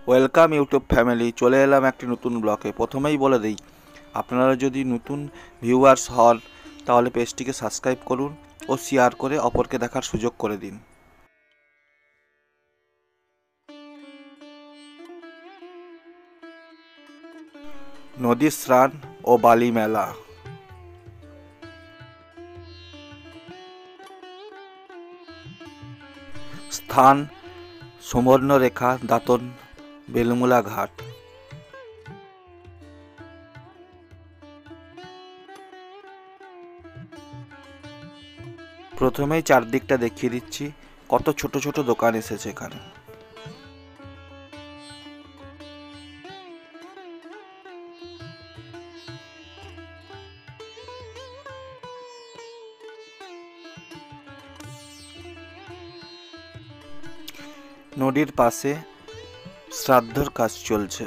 Welcome YouTube family, চলে এলাম একটি নতুন ব্লগে। প্রথমেই বলে দিই, আপনারা যদি নতুন ভিউয়ার্স হন তাহলে পেজটিকে সাবস্ক্রাইব করুন ও শেয়ার করে অপরকে দেখার সুযোগ করে দিন। নদী স্নান ও বালি মেলা। স্থান: সুবর্ণরেখা দাঁতন বেলমুলা ঘাট। প্রথমেই চারদিকটা দেখিয়ে দিচ্ছি, কত ছোট ছোট দোকান এসেছে এখানে। নদীর পাশে শ্রাদ্ধর কাজ চলছে।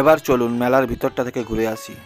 এবার চলুন মেলার ভিতরটা থেকে ঘুরে আসি।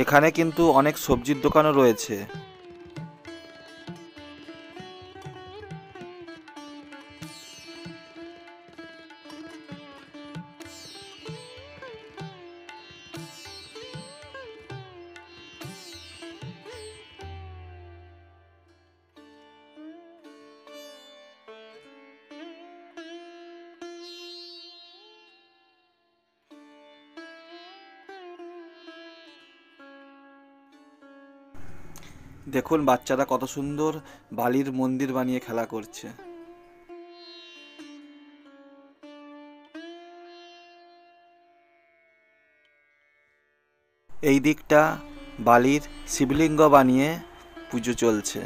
এখানে কিন্তু অনেক সবজির দোকানও রয়েছে। দেখুন বাচ্চারা কত সুন্দর বালির মন্দির বানিয়ে খেলা করছে। এই দিকটা বালির শিবলিঙ্গ বানিয়ে পুজো চলছে।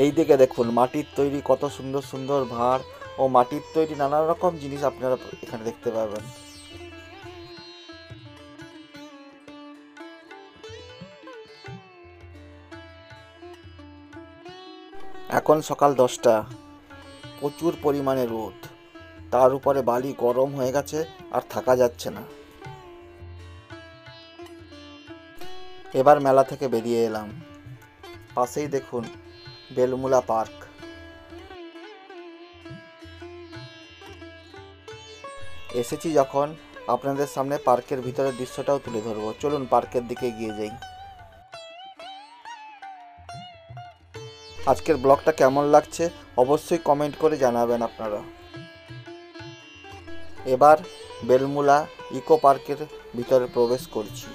এই দিকে দেখুন মাটির তৈরি কত সুন্দর সুন্দর ভাঁড় ও মাটির তৈরি নানা রকম জিনিস আপনারা এখানে দেখতে পাবেন। এখন সকাল 10টা, প্রচুর পরিমাণে রোদ, তার উপরে বালি গরম হয়ে গেছে, আর থাকা যাচ্ছে না। এবার মেলা থেকে বেরিয়ে এলাম। পাশেই দেখুন বেলমুলা পার্ক। এসেছি যখন আপনাদের সামনে পার্কের ভিতরের দৃশ্যটাও তুলে ধরবো। চলুন পার্কের দিকে এগিয়ে যাই। আজকের ব্লগটা কেমন লাগছে অবশ্যই কমেন্ট করে জানাবেন আপনারা। এবার বেলমুলা ইকো পার্কের ভিতরে প্রবেশ করছি।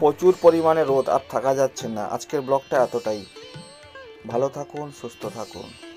প্রচুর পরিমাণে রোদ, আর থাকা যাচ্ছে না। আজকের ব্লগটা এতটাই। ভালো থাকুন, সুস্থ থাকুন।